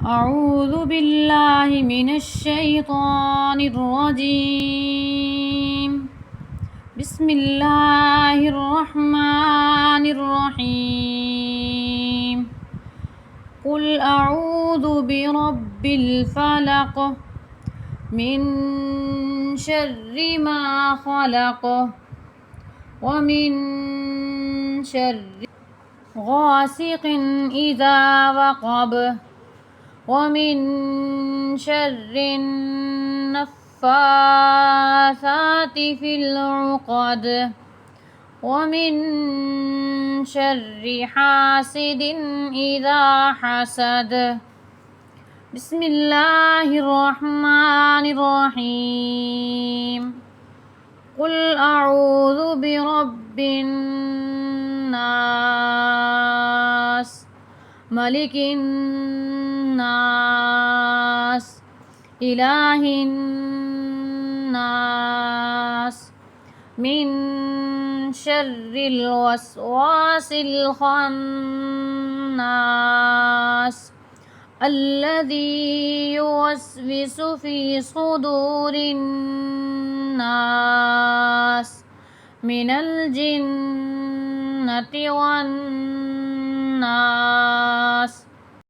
أعوذ بالله من الشيطان الرجيم. بسم الله الرحمن الرحيم. قل أعوذ برب الفلق من شر ما خلق ومن شر غاسق إذا وقب ومن شر النفاثات في العقد ومن شر حاسد إذا حسد. بسم الله الرحمن الرحيم. قل أعوذ برب الناس ملك الناس إله الناس من شر الوسواس الخناس الذي يوسوس في صدور الناس من الجنة والناس.